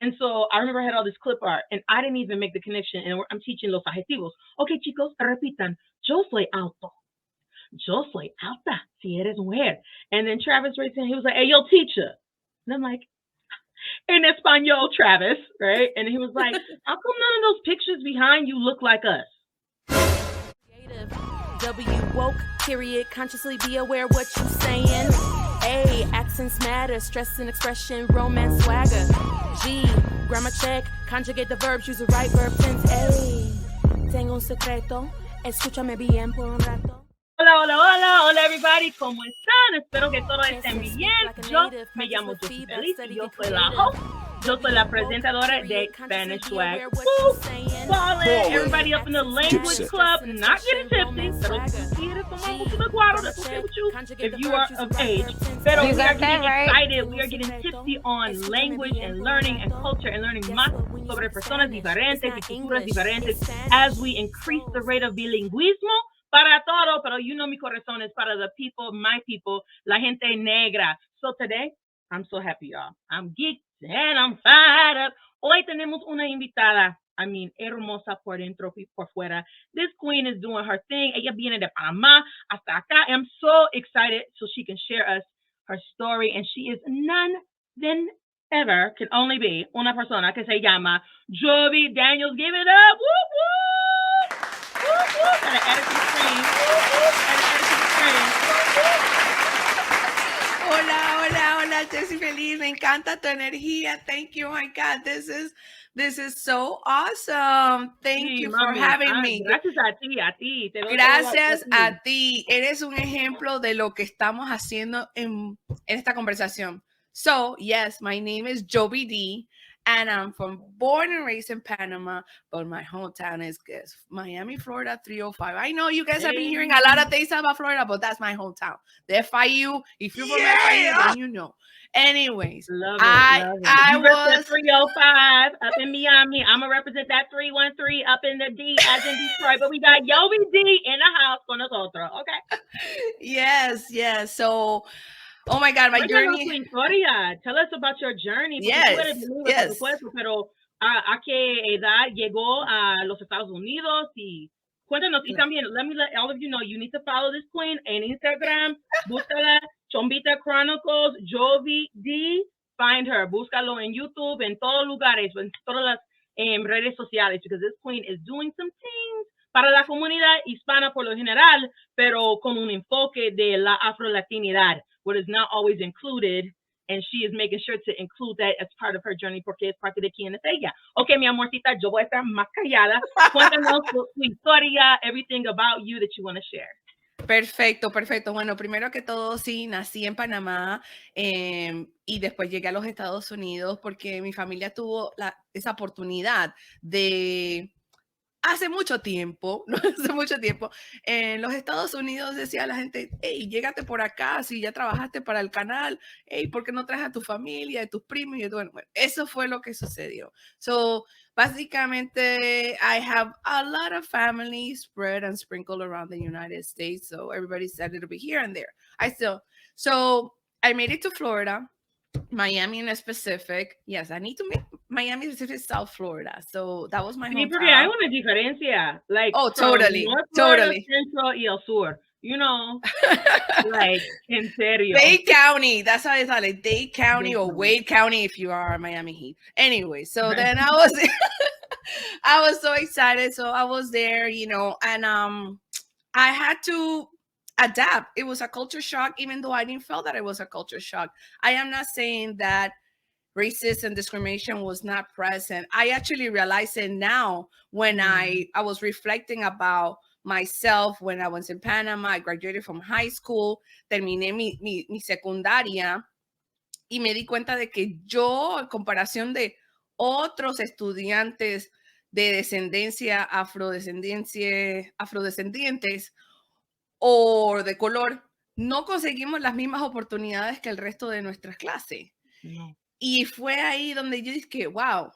And so I remember I had all this clip art and I didn't even make the connection. And I'm teaching los adjetivos. Okay, chicos, repitan. Yo soy alto. Yo soy alta. Si eres mujer. And then Travis raised his hand. He was like, hey, yo, teacher. And I'm like, in Espanol, Travis, right? And he was like, how come none of those pictures behind you look like us? W period, consciously be aware what you saying. A, accents matter, stress and expression, romance swagger. G, grammar check, conjugate the verbs, use the right verb tense. A, tengo un secreto, escúchame bien por un rato. Hola, hola, hola, hola everybody, ¿cómo están? Espero que todos estén bien. Yo me llamo Jessie Feliz y yo soy la host. Yo soy la presentadora de Spanish Swag. Ballin', everybody up in the language club, not getting tipsy, pero si quieres tomar un poquito de guaro, that's okay with you, if you are of age. Pero we are getting excited, we are getting tipsy on language and learning and culture and learning más sobre personas diferentes y culturas diferentes as we increase the rate of bilingüismo para todo, pero you know mi corazón es para the people, my people, la gente negra. So today, I'm so happy, y'all. I'm geeked and I'm fired up. Hoy tenemos una invitada, hermosa por dentro y por fuera. This queen is doing her thing. Ella viene de Panamá hasta acá. I'm so excited so she can share us her story. And she is none than ever, can only be, una persona que se llama Yovy Daniels. Give it up. Whoop, whoop. Whoop, whoop. Got an attitude screen. Whoop, whoop. Got an attitude screen. Whoop, whoop. Hola, hola, hola, Jessie Feliz. Me encanta tu energía. Thank you. Oh my God, this is so awesome. Thank you for having me. Gracias a ti. Gracias a ti. Eres un ejemplo de lo que estamos haciendo en esta conversación. So, yes, my name is Yovy D, and I'm born and raised in Panama, but my hometown is Miami, Florida, 305. I know you guys have been hearing a lot of things about Florida, but that's my hometown. The FIU, if you're from FIU, then you know. Anyways, love it. I was 305 up in Miami. I'm gonna represent that 313 up in the D as in Detroit, but we got Yovy D in the house con nosotros. Okay. Yes. So, oh my God, my journey. Tell us about your journey. Yes. Pero ¿a qué edad llegó a los Estados Unidos? Y cuéntanos. Y también, let all of you know, you need to follow this queen en Instagram. Búscala, Chombita Chronicles, Yovy D. Find her. Búscalo en YouTube, en todos lugares, en todas las redes sociales, because this queen is doing some things para la comunidad hispana por lo general, pero con un enfoque de la afro-latinidad, what is not always included, and she is making sure to include that as part of her journey porque es parte de quién es ella. Ok, mi amorcita, yo voy a estar más callada. Cuéntanos tu historia, everything about you that you want to share. Perfecto. Bueno, primero que todo, sí, nací en Panamá y después llegué a los Estados Unidos porque mi familia tuvo esa oportunidad de... Hace mucho tiempo, en los Estados Unidos decía la gente, hey, llégate por acá, si ya trabajaste para el canal, hey, ¿por qué no traes a tu familia, a tus primos? Y bueno, eso fue lo que sucedió. So, básicamente, I have a lot of family spread and sprinkled around the United States, so everybody's a little bit here and there. So I made it to Florida, Miami in specific. Yes, I need to make Miami specific, South Florida. So that was my hometown. Porque hay una diferencia. Like, oh, totally. Central y el sur. You know, like, en serio. Dade County. That's how it's like Dade County or Wade County if you are Miami Heat. Anyway, so then I was so excited. So I was there, you know, and I had to adapt. It was a culture shock, even though I didn't feel that it was a culture shock. I am not saying that racism and discrimination was not present. I actually realize it now when I was reflecting about myself when I was in Panama. I graduated from high school, terminé mi secundaria y me di cuenta de que yo, en comparación de otros estudiantes de descendencia afrodescendientes o de color, no conseguimos las mismas oportunidades que el resto de nuestras clases. No. Y fue ahí donde yo dije, wow,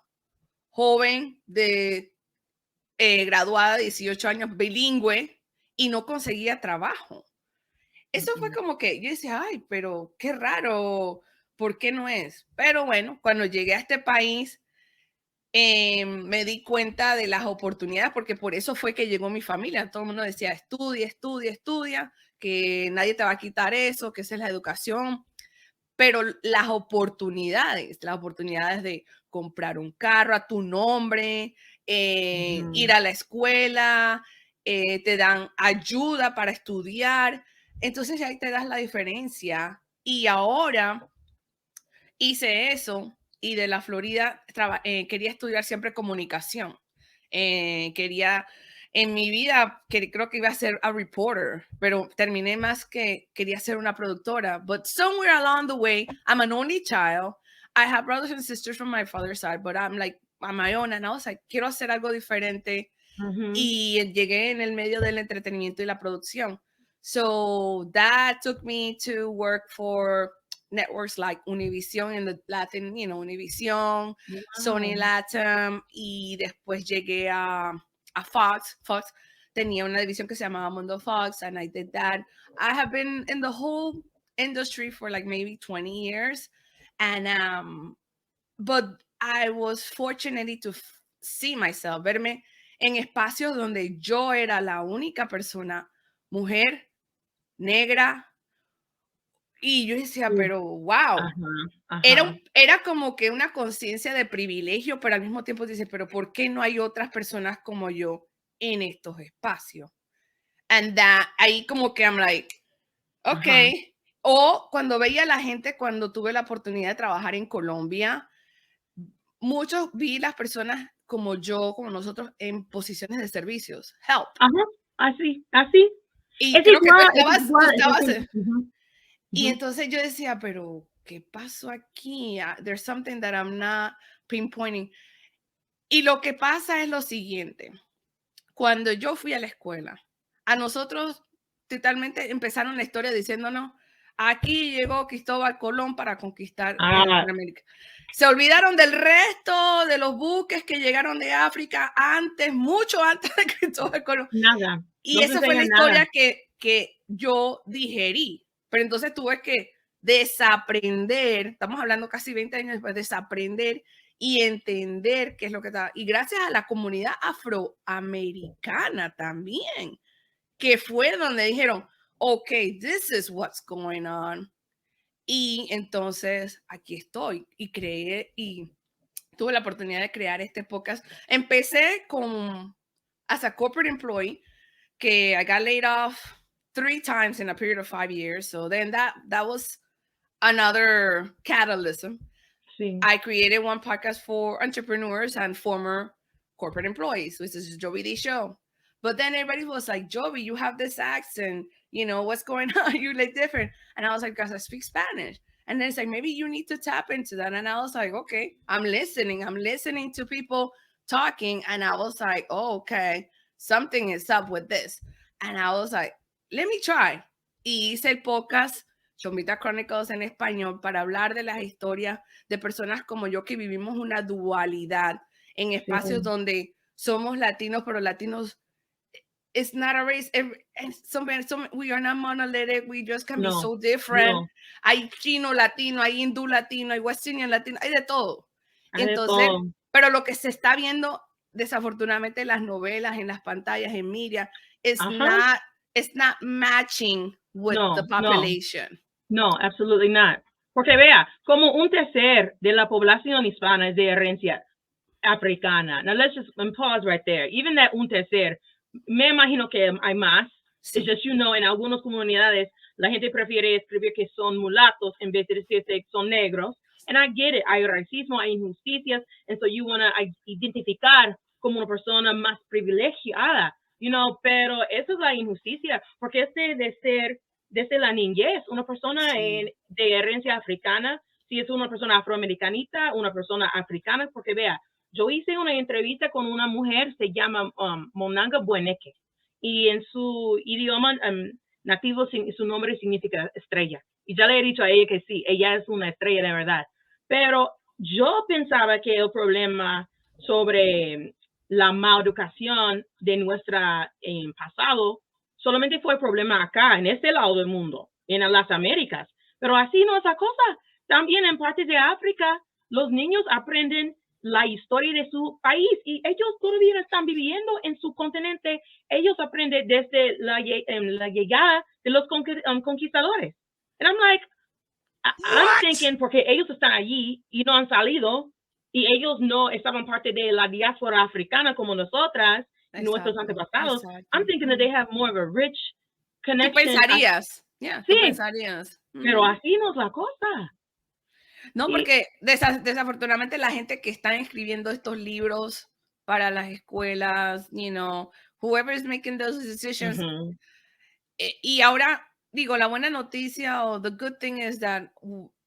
joven graduada de 18 años, bilingüe, y no conseguía trabajo. Eso fue como que yo decía, ay, pero qué raro, ¿por qué no es? Pero bueno, cuando llegué a este país, me di cuenta de las oportunidades, porque por eso fue que llegó mi familia. Todo el mundo decía, estudia, estudia, estudia, que nadie te va a quitar eso, que esa es la educación. Pero las oportunidades de comprar un carro a tu nombre, ir a la escuela, te dan ayuda para estudiar. Entonces ahí te das la diferencia. Y ahora hice eso y de la Florida quería estudiar siempre comunicación. Quería, en mi vida, creo que iba a ser a reporter, pero terminé más que quería ser una productora. But somewhere along the way, I'm an only child. I have brothers and sisters from my father's side, but I'm like on my own. And I was like, quiero hacer algo diferente. Y llegué en el medio del entretenimiento y la producción. So that took me to work for networks like Univision in the Latin, Univision, Sony Latin, y después llegué a Fox. Fox tenía una división que se llamaba Mundo Fox, and I did that. I have been in the whole industry for like maybe 20 years, and but I was fortunate to see myself, verme en espacios donde yo era la única persona, mujer, negra, y yo decía, pero wow, era como que una conciencia de privilegio, pero al mismo tiempo dice, pero ¿por qué no hay otras personas como yo en estos espacios? And that, ahí como que I'm like, okay. O cuando veía a la gente, cuando tuve la oportunidad de trabajar en Colombia, muchos vi las personas como yo, como nosotros, en posiciones de servicios, help. Así. Y creo que tú estabas. Y entonces yo decía, pero ¿qué pasó aquí? There's something that I'm not pinpointing. Y lo que pasa es lo siguiente. Cuando yo fui a la escuela, a nosotros totalmente empezaron la historia diciéndonos, aquí llegó Cristóbal Colón para conquistar América. Se olvidaron del resto de los buques que llegaron de África antes, mucho antes de Cristóbal Colón. Nada. Y esa fue la historia que yo digerí. Pero entonces tuve que desaprender, estamos hablando casi 20 años después, desaprender y entender qué es lo que estaba. Y gracias a la comunidad afroamericana también, que fue donde dijeron, ok, this is what's going on. Y entonces aquí estoy y creé y tuve la oportunidad de crear este podcast. Empecé as a corporate employee, que I got laid off 3 times in a period of 5 years. So then that was another catalyst. Sí. I created one podcast for entrepreneurs and former corporate employees, which is Yovy show. But then everybody was like, Yovy, you have this accent, what's going on? You look different. And I was like, because I speak Spanish. And then it's like, maybe you need to tap into that. And I was like, okay, I'm listening to people talking. And I was like, oh, okay, something is up with this. And I was like, let me try. Y hice el podcast Chombita Chronicles en español para hablar de las historias de personas como yo que vivimos una dualidad en espacios donde somos latinos, pero latinos, it's not a race. We are not monolithic. We just can be so different. No. Hay chino latino, hay hindú latino, hay West Indian latino, hay de todo. Entonces, pero lo que se está viendo desafortunadamente en las novelas, en las pantallas, en media, it's not matching with the population. No, absolutely not. Porque vea, como un tercer de la población hispana es de herencia africana. Now let's just pause right there. Even that un tercer, me imagino que hay más. Sí. It's just, en algunas comunidades la gente prefiere escribir que son mulatos en vez de decir que son negros. And I get it. Hay racismo, hay injusticias. And so you want to identificar como una persona más privilegiada. Pero eso es la injusticia. Porque de ser desde la niñez, una persona de herencia africana, si es una persona afroamericanita, una persona africana, porque vea, yo hice una entrevista con una mujer, se llama Monanga Bueneke, y en su idioma nativo su nombre significa estrella. Y ya le he dicho a ella que sí, ella es una estrella de verdad. Pero yo pensaba que el problema sobre la maleducación de nuestra pasado solamente fue problema acá, en este lado del mundo, en las Américas. Pero así no es la cosa. También en partes de África, los niños aprenden la historia de su país y ellos todavía están viviendo en su continente. Ellos aprenden desde la llegada de los conquistadores. And I'm like, I'm thinking, porque ellos están allí y no han salido y ellos no estaban parte de la diáspora africana como nosotras, nuestros antepasados. I'm thinking that they have more of a rich connection. Tú pensarías, sí, tú pensarías. Pero así no es la cosa. No, porque desafortunadamente la gente que está escribiendo estos libros para las escuelas, you know, whoever is making those decisions. Y ahora, digo, la buena noticia o the good thing is that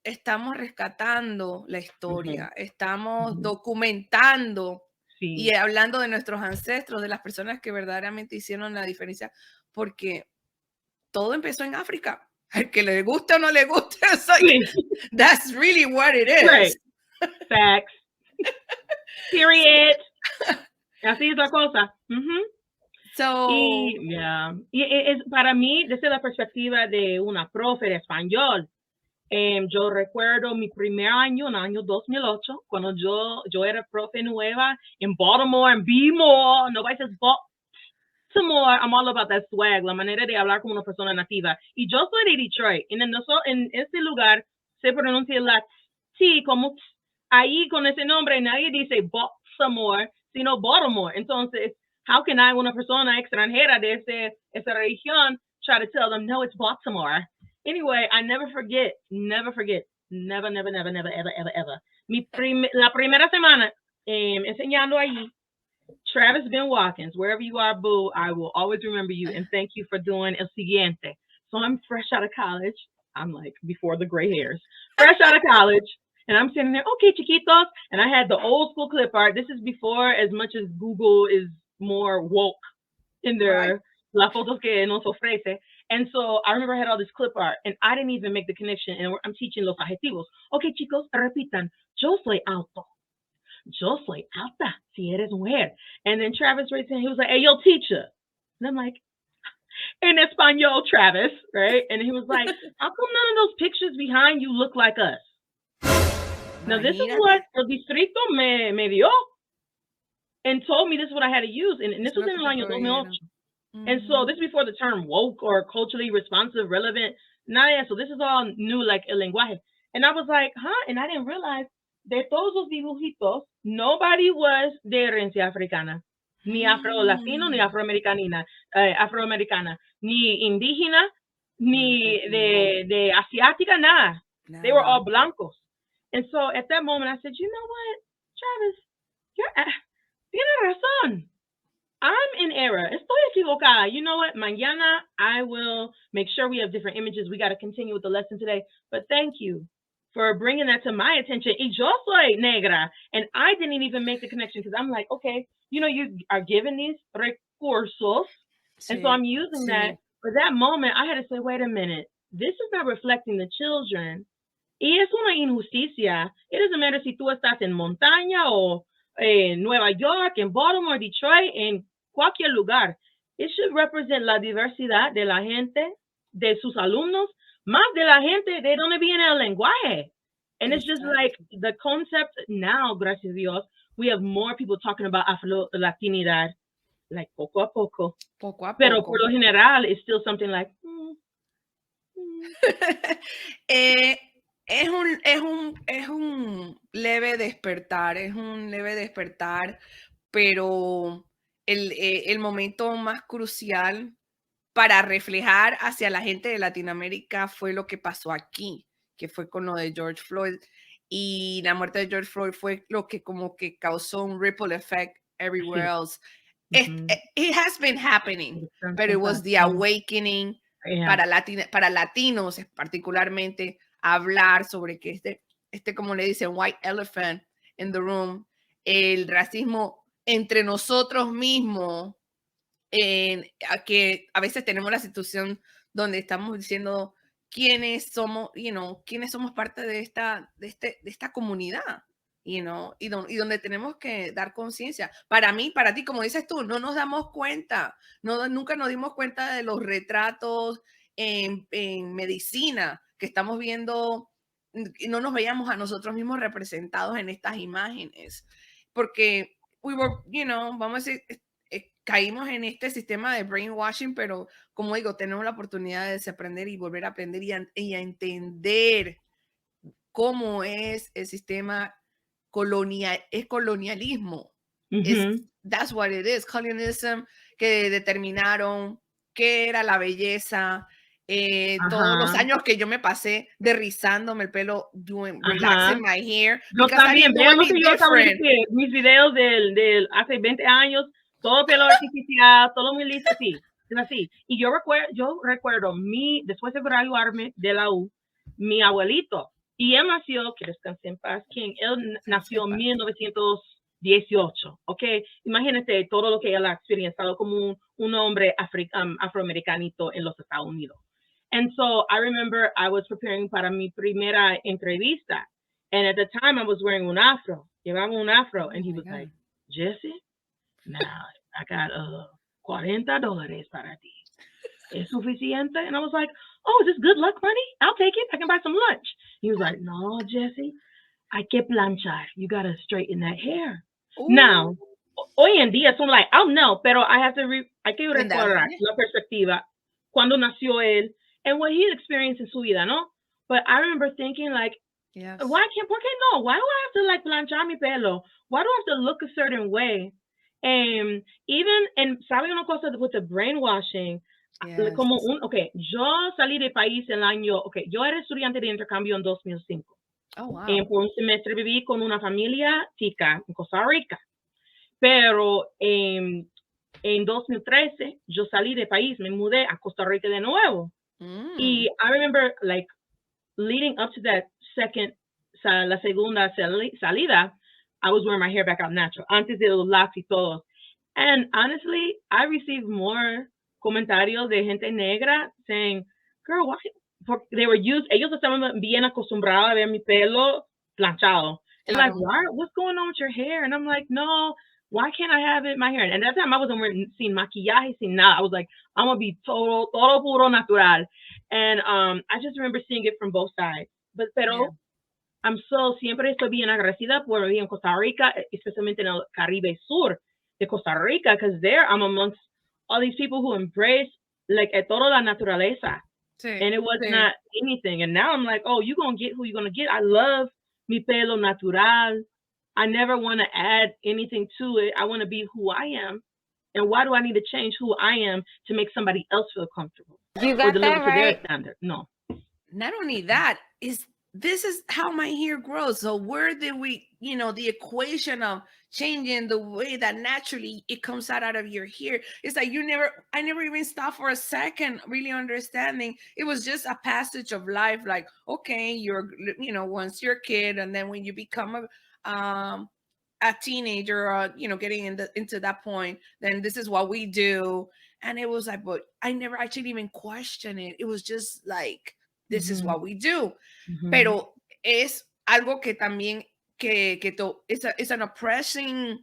estamos rescatando la historia, estamos documentando y hablando de nuestros ancestros, de las personas que verdaderamente hicieron la diferencia, porque todo empezó en África. Al que le guste o no le guste, that's really what it is. Right. Facts. Period. Así es la cosa. So, y es para mí, desde la perspectiva de una profe de español, yo recuerdo mi primer año, en el año 2008, cuando yo era profe nueva en Baltimore, en B-More, nobody says Baltimore, I'm all about that swag, la manera de hablar como una persona nativa. Y yo soy de Detroit, y en este lugar se pronuncia la T como ahí con ese nombre, nadie dice Baltimore, sino Baltimore. Entonces, how can I, una persona extranjera de esa región, try to tell them, no, it's Baltimore? Anyway, I never forget, never, ever. La primera semana enseñando allí, Travis Ben Watkins, wherever you are, boo, I will always remember you and thank you for doing el siguiente. So I'm fresh out of college. I'm like before the gray hairs. Fresh out of college. And I'm sitting there, okay, chiquitos. And I had the old school clip art. This is before as much as Google is more woke in their las fotos que nos ofrece. And so I remember I had all this clip art and I didn't even make the connection. And I'm teaching los adjetivos. Okay, chicos, repitan. Yo soy alto. Yo soy alta, si eres mujer. And then Travis raised his hand. He was like, hey, yo, teacher. And I'm like, in Espanol, Travis, right? And he was like, how come none of those pictures behind you look like us? Now, this is what el distrito me dio and told me this is what I had to use. And this was in el año 2008. And so this is before the term woke or culturally responsive, relevant. Nada, so this is all new, like el lenguaje. And I was like, and I didn't realize de todos los dibujitos, nobody was de herencia africana, ni afro-latino, ni afroamericana, ni indígena, ni de asiática, nada. They were all blancos. And so at that moment, I said, you know what, Travis, tienes razón. I'm in error. Estoy equivocada. You know what? Mañana, I will make sure we have different images. We got to continue with the lesson today. But thank you for bringing that to my attention. Y yo soy negra. And I didn't even make the connection because I'm like, okay, you know, you are given these recursos. And so I'm using that. For that moment, I had to say, wait a minute. This is not reflecting the children. Y es una injusticia. It doesn't matter si tú estás en montaña o en Nueva York, en Baltimore, Detroit, en cualquier lugar. It should represent la diversidad de la gente, de sus alumnos, más de la gente de donde viene el lenguaje. And it's just like the concept now, gracias a Dios, we have more people talking about Afro-Latinidad, like poco a poco. Poco a poco. Pero por lo general, it's still something like... Es un leve despertar, pero el momento más crucial para reflejar hacia la gente de Latinoamérica fue lo que pasó aquí, que fue con lo de George Floyd. Y la muerte de George Floyd fue lo que como que causó un ripple effect everywhere else. It has been happening, but it was the awakening para latinos particularmente, hablar sobre que como le dicen, white elephant in the room, el racismo entre nosotros mismos, que a veces tenemos la situación donde estamos diciendo quiénes somos, quiénes somos parte de esta comunidad, y donde tenemos que dar conciencia. Para mí, para ti, como dices tú, no nos damos cuenta, nunca nos dimos cuenta de los retratos en medicina que estamos viendo, y no nos veíamos a nosotros mismos representados en estas imágenes. porque we were, vamos a decir, caímos en este sistema de brainwashing, pero como digo, tenemos la oportunidad de desaprender y volver a aprender y a entender cómo es el sistema colonialismo. That's what it is, colonialism, que determinaron qué era la belleza, todos los años que yo me pasé derrizándome el pelo, relaxing my hair. Yo también, vean lo que yo acabo de decir, mis videos del hace 20 años, todo pelo artificial, todo muy listo, así, es así. Y yo recuerdo después de graduarme de la U, mi abuelito, y él nació, que descanse en paz, él nació en 1918, ¿ok? Imagínate todo lo que él ha experienciado como un hombre afroamericanito en los Estados Unidos. And so I remember I was preparing para mi primera entrevista, and at the time I was wearing un afro, llevaba un afro, and he was like, Jessie, now I got $40 para ti. ¿Es suficiente? And I was like, oh, is this good luck money? I'll take it. I can buy some lunch. He was like, no, Jessie, hay que planchar. You got to straighten that hair. Ooh. Now, hoy en día son like, oh no, pero hay que recordar la perspectiva cuando nació él and what he experienced in su vida, ¿no? But I remember thinking like, yes. ¿Por qué no? Why do I have to like planchar mi pelo? Why do I have to look a certain way? And ¿sabe una cosa with the brainwashing? Yes. Como yo salí del país el año, yo era estudiante de intercambio en 2005. Oh, wow. Por un semestre viví con una familia tica en Costa Rica. Pero en 2013 yo salí del país, me mudé a Costa Rica de nuevo. Y I remember like leading up to that la segunda salida, I was wearing my hair back out natural, antes de los locks y todo. And honestly, I received more comentarios de gente negra saying, girl, why? Ellos estaban bien acostumbrados a ver mi pelo planchado. And like, what's going on with your hair? And I'm like, no, why can't I have my hair? And at that time I wasn't wearing sin maquillaje, sin nada. I was like, I'm going to be todo puro natural. And I just remember seeing it from both sides. Pero siempre estoy bien agradecida por vivir en Costa Rica, especialmente en el Caribe Sur de Costa Rica, because there I'm amongst all these people who embrace like toda la naturaleza. Sí, and it was not anything. And now I'm like, oh, you're going to get who you're going to get. I love mi pelo natural. I never want to add anything to it. I want to be who I am. And why do I need to change who I am to make somebody else feel comfortable? You got that right. To their standard? No. Not only that, this is how my hair grows. So where did we, the equation of changing the way that naturally it comes out of your hair. It's like I never even stopped for a second really understanding. It was just a passage of life. Like, okay, you're, once you're a kid, and then when you become a teenager, or, getting into that point, then this is what we do. And it was like, but I never actually even questioned it. It was just like, this is what we do. Pero es algo que también it's an oppressing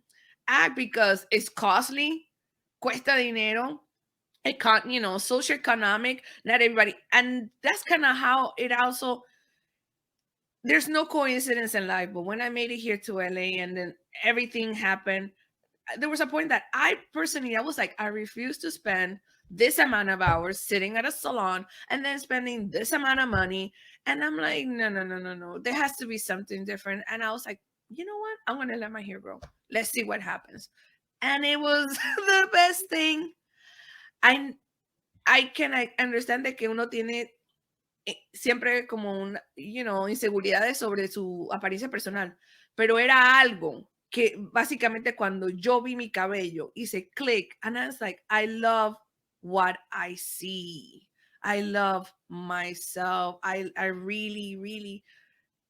act because it's costly, cuesta dinero, socioeconomic, not everybody. And that's kind of how it also, there's no coincidence in life, but when I made it here to LA and then everything happened, there was a point that I was like, I refuse to spend this amount of hours sitting at a salon and then spending this amount of money. And I'm like, no. There has to be something different. And I was like, you know what? I'm going to let my hair grow. Let's see what happens. And it was the best thing. I can understand that que uno tiene siempre como inseguridades sobre su apariencia personal, pero era algo que básicamente cuando yo vi mi cabello hice click, and I was like, I love what I see. I love myself. I really, really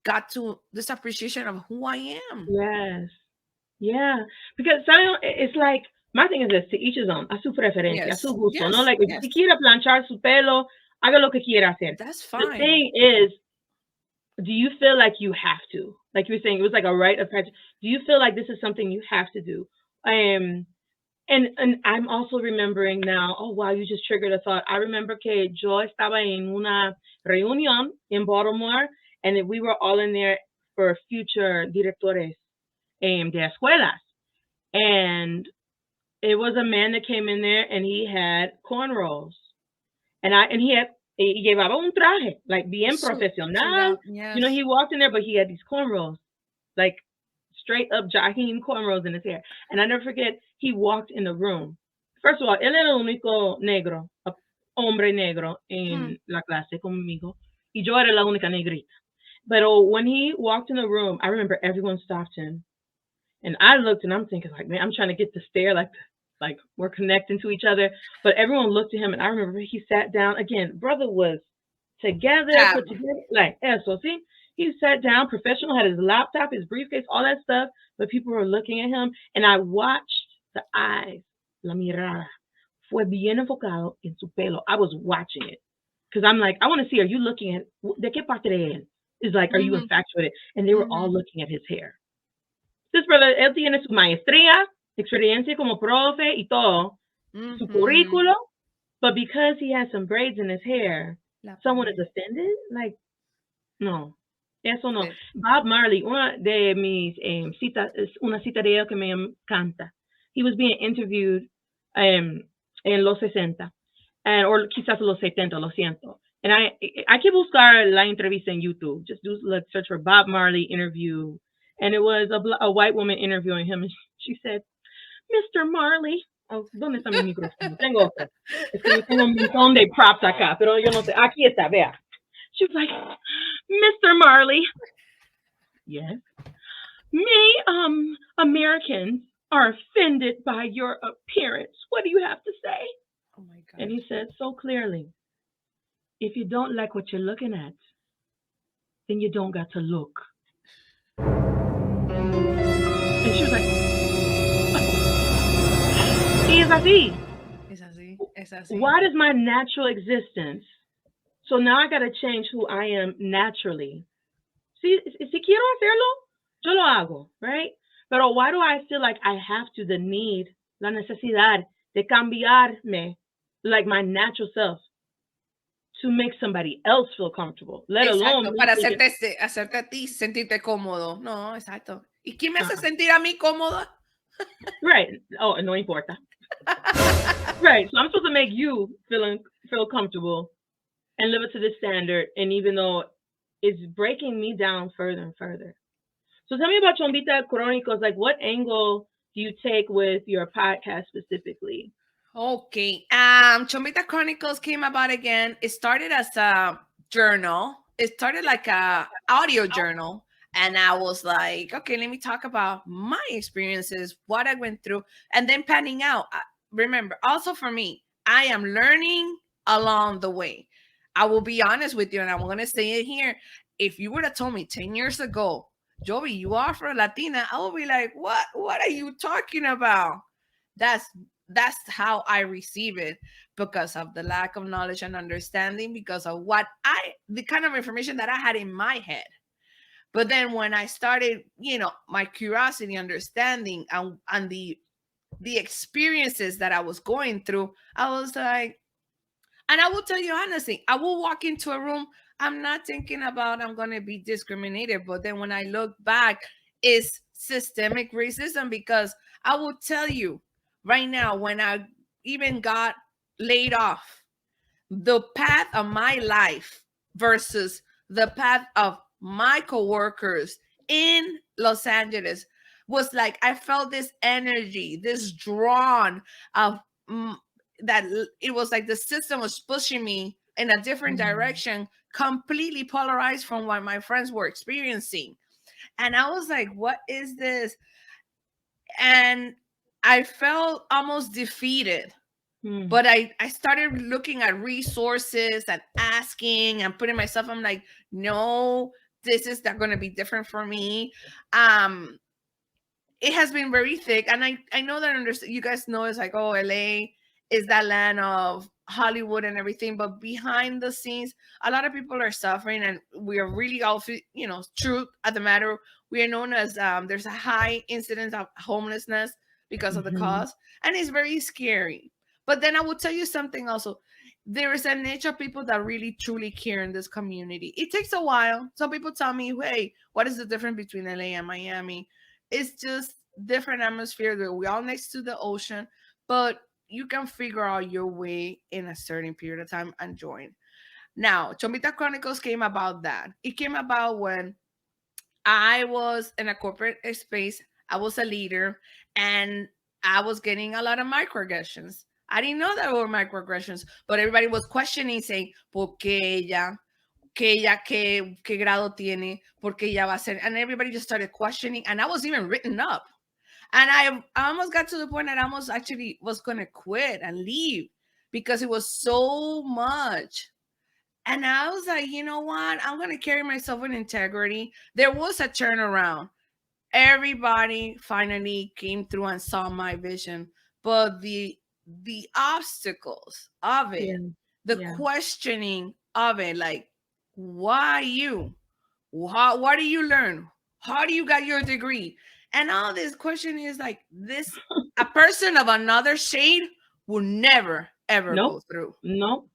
got to this appreciation of who I am. Yes. Yeah. Because it's like, my thing is this, to each his own, a su preferencia, a su gusto, no? Like, if you quiere planchar su pelo, haga lo que quiera hacer. That's fine. The thing is, do you feel like you have to? Like you were saying, it was like a rite of passage. Do you feel like this is something you have to do? And I'm also remembering now, oh, wow, you just triggered a thought. I remember que yo estaba en una reunión in Baltimore, and we were all in there for future directores. de escuelas. And it was a man that came in there and he had cornrows. And he llevaba un traje, like bien profesional. Yes. You know, he walked in there, but he had these cornrows, like straight up Jaheim cornrows in his hair. And I never forget, he walked in the room. First of all, él era el único negro, hombre negro en la clase conmigo. Y yo era la única negrita. But when he walked in the room, I remember everyone stopped him. And I looked and I'm thinking, like, man, I'm trying to get to stare like we're connecting to each other. But everyone looked at him and I remember he sat down. Again, brother was together, put together, like eso, see? He sat down, professional, had his laptop, his briefcase, all that stuff. But people were looking at him and I watched the eyes, la mirada. Fue bien enfocado en su pelo. I was watching it. Because I'm like, I want to see, are you looking at, de qué parte de él? It's like, are you infatuated? And they were all looking at his hair. This brother, él tiene su maestría, experiencia como profe y todo, su currículo, but because he has some braids in his hair, someone is offended? Like, no. Eso no. Sí. Bob Marley, una de mis citas, una cita de él que me encanta. He was being interviewed en los 60, or quizás los 70, lo siento. And I can buscar la entrevista en YouTube. Just do like search for Bob Marley interview. And it was a white woman interviewing him. And she said, Mr. Marley. Oh, ¿dónde está mi micrófono? Tengo otro. Es que yo tengo un montón de props acá, pero yo no sé. Aquí está, vea. She was like, Mr. Marley. Yes. Many Americans are offended by your appearance. What do you have to say? Oh my God. And he said so clearly, if you don't like what you're looking at, then you don't got to look. And she was like, y es así. Es así. Es así. What is my natural existence? So now I got to change who I am naturally. Si quiero hacerlo, yo lo hago, right? Pero why do I feel like I have to, the need, la necesidad de cambiarme, like my natural self, to make somebody else feel comfortable, let alone para hacerte a ti sentirte cómodo. No, exacto. ¿Y quién me hace sentir a mí cómoda? Right. Oh, no importa. Right. So I'm supposed to make you feel comfortable and live up to this standard. And even though it's breaking me down further and further. So tell me about Chombita Chronicles. Like, what angle do you take with your podcast specifically? Okay. Chombita Chronicles came about again. It started as a journal. It started like a audio journal. And I was like, okay, let me talk about my experiences, what I went through, and then panning out. Remember, also for me, I am learning along the way. I will be honest with you, and I'm going to say it here. If you would have told me 10 years ago, Yovy, you are Afro-Latina, I would be like, what are you talking about? That's how I receive it, because of the lack of knowledge and understanding, because of the kind of information that I had in my head. But then when I started, my curiosity, understanding, and the experiences that I was going through, I was like, and I will tell you honestly, I will walk into a room, I'm not thinking about I'm going to be discriminated. But then when I look back, it's systemic racism, because I will tell you right now, when I even got laid off, the path of my life versus the path of my coworkers in Los Angeles was like, I felt this energy, this drawn of that it was like the system was pushing me in a different direction, completely polarized from what my friends were experiencing. And I was like, what is this? And I felt almost defeated. But I started looking at resources and asking and putting myself, I'm like, no, this is not going to be different for me. It has been very thick. And I know that you guys know it's like, oh, LA is that land of Hollywood and everything. But behind the scenes, a lot of people are suffering. And we are really all, truth at the matter. We are known as, there's a high incidence of homelessness because of the cause. And it's very scary. But then I will tell you something also. There is a niche of people that really, truly care in this community. It takes a while. Some people tell me, hey, what is the difference between LA and Miami? it's just different atmosphere. That we all next to the ocean, but you can figure out your way in a certain period of time and join. Now, Chombita Chronicles came about that. It came about when I was in a corporate space. I was a leader, and I was getting a lot of microaggressions. I didn't know there were microaggressions, but everybody was questioning, saying, ¿por qué ella? ¿Qué ella qué grado tiene? ¿Por qué ella va a ser? And everybody just started questioning, and I was even written up. And I almost got to the point that I almost actually was going to quit and leave because it was so much. And I was like, you know what? I'm going to carry myself with integrity. There was a turnaround. Everybody finally came through and saw my vision. But the obstacles of it, the questioning of it, like, why you? What do you learn? How do you got your degree? And all this question is like this: a person of another shade will never ever go through. Nope.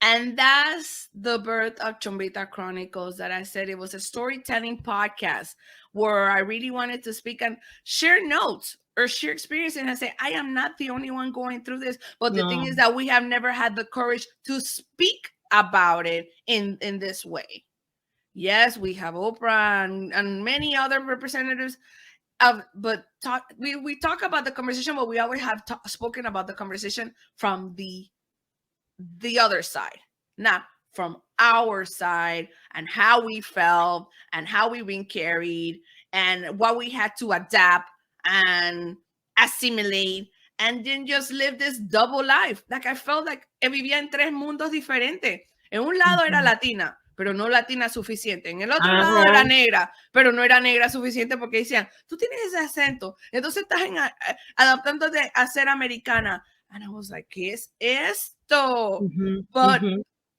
And that's the birth of Chombita Chronicles, that I said it was a storytelling podcast where I really wanted to speak and share notes or share experience and say, I am not the only one going through this. But the thing is that we have never had the courage to speak about it in this way. Yes, we have Oprah and many other representatives but we talk about the conversation, but we always have spoken about the conversation from the other side, not from our side, and how we felt and how we've been carried and what we had to adapt and assimilate, and then just live this double life. Like I felt like vivía en tres mundos diferentes. En un lado era latina, pero no latina suficiente. En el otro lado era negra, pero no era negra suficiente, porque decían, tú tienes ese acento, entonces estás adaptándote a ser americana. And I was like, ¿qué es esto? But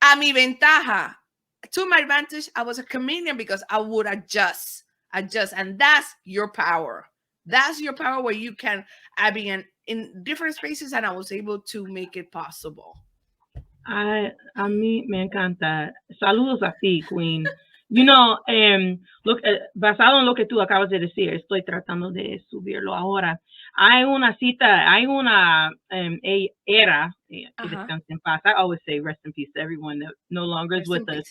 a mi ventaja, to my advantage, I was a comedian because I would adjust. And that's your power. That's your power, where you can be in different spaces, and I was able to make it possible. A mí me encanta. Saludos a ti, Queen. You know, basado en lo que tú acabas de decir, estoy tratando de subirlo ahora. Hay una cita, hay una era, que descanse en paz. I always say rest in peace to everyone that no longer is with us.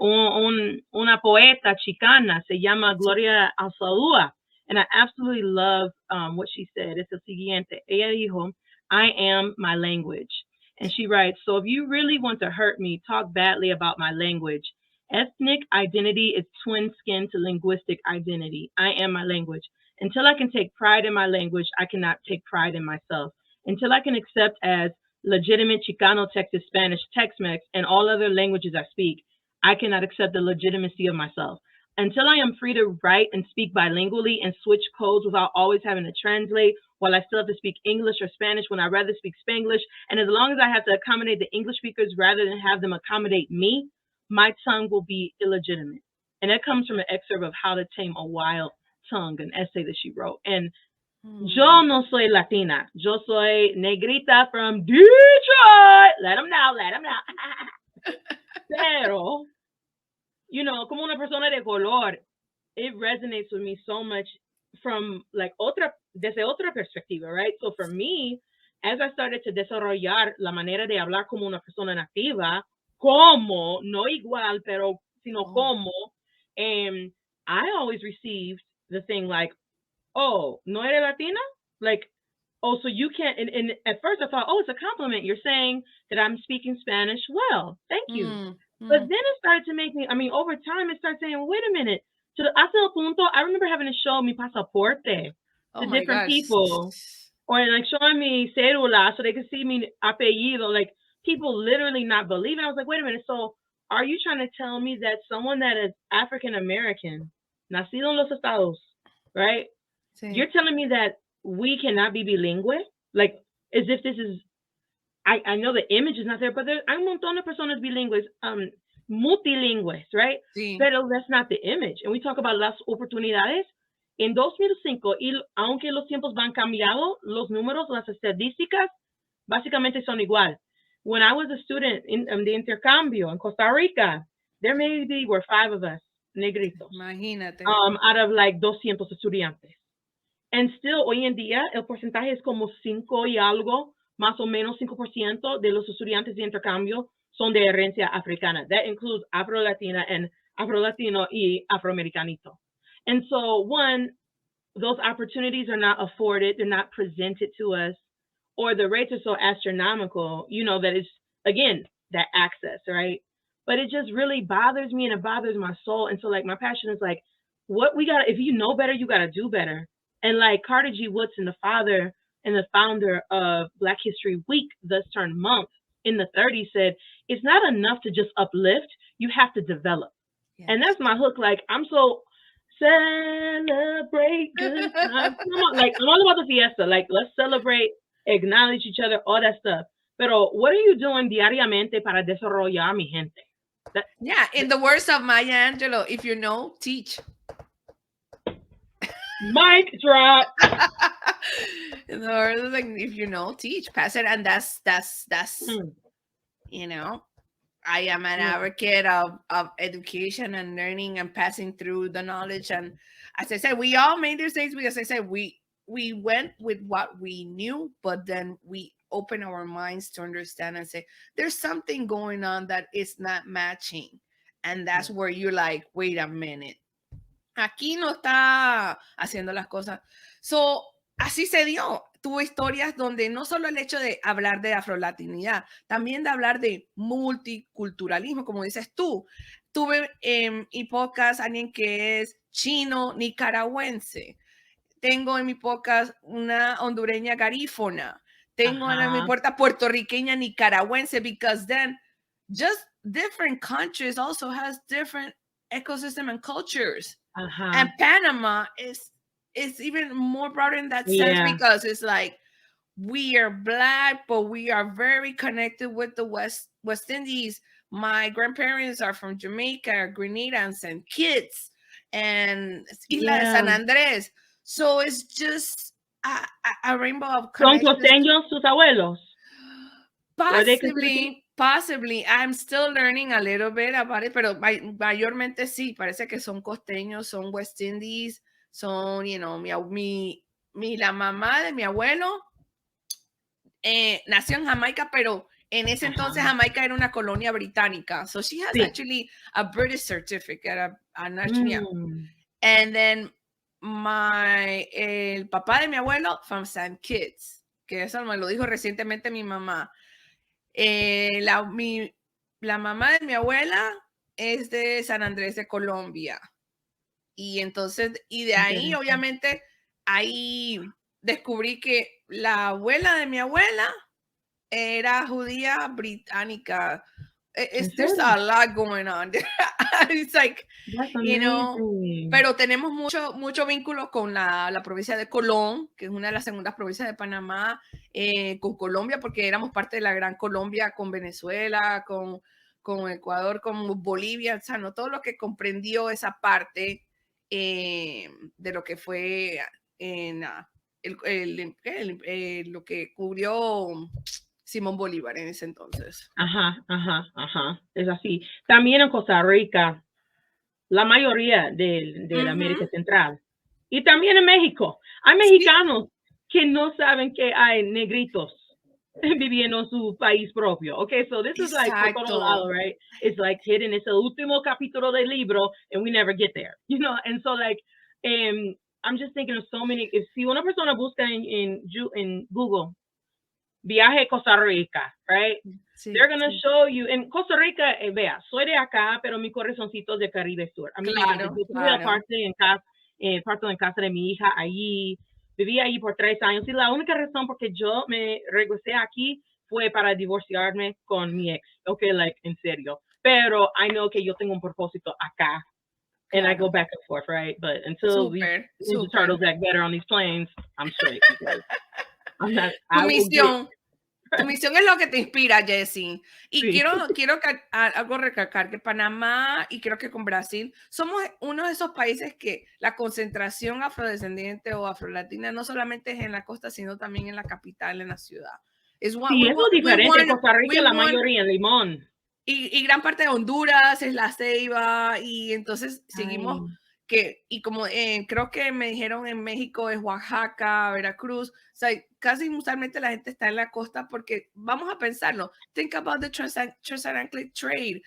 Una poeta chicana se llama Gloria Alzadúa, and I absolutely love what she said. Es el siguiente. Ella dijo, I am my language. And she writes, so if you really want to hurt me, talk badly about my language. Ethnic identity is twin skin to linguistic identity. I am my language. Until I can take pride in my language, I cannot take pride in myself. Until I can accept as legitimate Chicano, Texas, Spanish, Tex-Mex, and all other languages I speak, I cannot accept the legitimacy of myself. Until I am free to write and speak bilingually and switch codes without always having to translate, while I still have to speak English or Spanish when I'd rather speak Spanglish, and as long as I have to accommodate the English speakers rather than have them accommodate me, my tongue will be illegitimate. And that comes from an excerpt of How to Tame a Wild Tongue, an essay that she wrote. And yo no soy Latina. Yo soy negrita from Detroit. Let them know. Pero, you know, como una persona de color, it resonates with me so much from like desde otra perspectiva, right? So for me, as I started to desarrollar la manera de hablar como una persona nativa, como, no igual, pero sino como, I always received the thing like, oh, no eres Latina? Like, oh, so you can't, and at first I thought, oh, it's a compliment. You're saying that I'm speaking Spanish well. Thank you. But then it started to make me, I mean, over time, it started saying, wait a minute. Hasta el punto, I remember having to show mi pasaporte to different people. Or like showing me cédula so they could see me apellido. Like, people literally not believing. I was like, wait a minute. So are you trying to tell me that someone that is African-American, nacido en los Estados, right? Sí. You're telling me that we cannot be bilingüe? Like, as if this is, I know the image is not there, but hay un montón de personas bilingües, multilingües, right? Sí. Pero that's not the image. And we talk about las oportunidades. En 2005, y aunque los tiempos van cambiando, los números, las estadísticas, básicamente son igual. When I was a student in the intercambio in Costa Rica, there maybe were 5 of us negritos. Imagínate. Out of like 200 estudiantes. And still, hoy en día, el porcentaje es como 5 y algo, más o menos 5% de los estudiantes de intercambio son de herencia africana. That includes Afro-Latina and Afro-Latino y Afroamericanito. And so, one, those opportunities are not afforded, they're not presented to us, or the rates are so astronomical, you know, that it's, again, that access, right? But it just really bothers me and it bothers my soul. And so, like, my passion is like, what we got, if you know better, you got to do better. And like Carter G. Woodson, the father and the founder of Black History Week, thus turned month, in the 30s said, it's not enough to just uplift, you have to develop. Yes. And that's my hook. Like, I'm so celebrate good times. Like, I'm all about the fiesta. Like, let's celebrate, acknowledge each other, all that stuff. Pero what are you doing diariamente para desarrollar mi gente? Yeah, in the words of Maya Angelou, if you know, teach. Mic drop. In the words of, like, if you know, teach, pass it. And that's you know, I am an advocate of education and learning and passing through the knowledge. And as I said, we all made mistakes because I said we went with what we knew, but then we open our minds to understand and say, there's something going on that is not matching. And that's where you're like, wait a minute. Aquí no está haciendo las cosas. So, así se dio. Tuvo historias donde no solo el hecho de hablar de afrolatinidad, también de hablar de multiculturalismo, como dices tú. Tuve en mi podcast alguien que es chino, nicaragüense. Tengo en mi podcast una hondureña garífona. Tengo en mi podcast puertorriqueña nicaragüense, because then just different countries also has different ecosystem and cultures. And Panama is even more broad in that sense, because it's like we are Black, but we are very connected with the West Indies. My grandparents are from Jamaica, Grenada, and St. Kitts, and Isla de San Andrés. So it's just a rainbow of connections. ¿Son costeños sus abuelos? Possibly. I'm still learning a little bit about it, pero mayormente sí, parece que son costeños, son West Indies, son, you know, la mamá de mi abuelo nació en Jamaica, pero en ese entonces Jamaica era una colonia británica. So she has actually a British certificate, and then el papá de mi abuelo from St. Kitts, que eso me lo dijo recientemente mi mamá. La mamá de mi abuela es de San Andrés de Colombia. Y entonces, y de ahí, obviamente, ahí descubrí que la abuela de mi abuela era judía británica. There's a lot going on. It's like, you know, pero tenemos mucho vínculo con la provincia de Colón, que es una de las segundas provincias de Panamá, con Colombia, porque éramos parte de la Gran Colombia, con Venezuela, con Ecuador, con Bolivia, o sea, no todo lo que comprendió esa parte de lo que fue lo que cubrió Simón Bolívar en ese entonces. Es así. También en Costa Rica, la mayoría de la América Central. Y también en México. Hay mexicanos que no saben que hay negritos viviendo en su país propio. Okay, so this is like por todo lado, right? It's like hidden. It's el último capítulo del libro and we never get there, you know? And so like, I'm just thinking of so many. Si una persona busca en Google, viaje a Costa Rica, right? They're going to show you. En Costa Rica, vea, soy de acá, pero mi corazoncito es de Caribe Sur. A mí, parto en casa de mi hija allí. Viví allí por 3 años. Y la única razón por que yo me regresé aquí fue para divorciarme con mi ex. Okay, like, en serio. Pero I know que yo tengo un propósito acá. And I go back and forth, right? But until we turtles act better on these planes, I'm straight. Tu misión es lo que te inspira, Jessie. Y quiero algo recalcar, que Panamá, y creo que con Brasil, somos uno de esos países que la concentración afrodescendiente o afrolatina no solamente es en la costa, sino también en la capital, en la ciudad. Es diferente. En Costa Rica la mayoría en Limón. y gran parte de Honduras es La Ceiba, y entonces seguimos Ay. y como creo que me dijeron en México es Oaxaca, Veracruz, o sea, casi usualmente la gente está en la costa porque vamos a pensarlo, think about the transatlantic trade,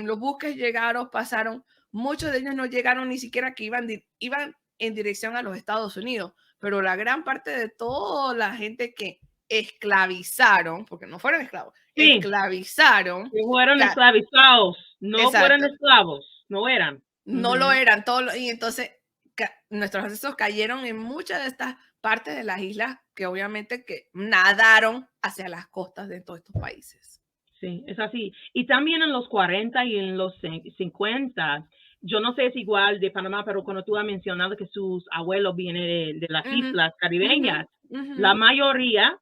los buques llegaron, pasaron, muchos de ellos no llegaron ni siquiera que iban en dirección a los Estados Unidos, pero la gran parte de toda la gente que esclavizaron, porque no fueron esclavos, Sí, esclavizaron, que fueron esclavizados, no fueron exacto, esclavos, no eran. no lo eran todos, y entonces nuestros ancestros cayeron en muchas de estas partes de las islas que obviamente que nadaron hacia las costas de todos estos países. Sí, es así. Y también en los 40 y en los 50, yo no sé si es igual de Panamá, pero cuando tú has mencionado que sus abuelos vienen de las islas caribeñas, la mayoría,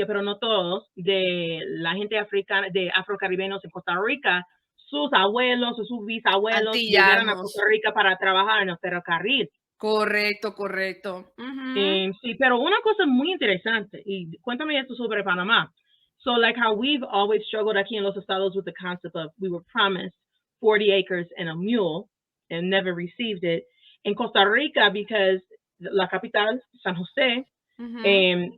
pero no todos, de la gente africana, de afrocaribeños en Costa Rica, sus abuelos o sus bisabuelos llegaron a Costa Rica para trabajar en el ferrocarril. Correcto, correcto. Sí, pero una cosa muy interesante, y cuéntame esto sobre Panamá. So like how we've always struggled aquí en los estados with the concept of we were promised 40 acres and a mule and never received it. In Costa Rica, because la capital, San Jose,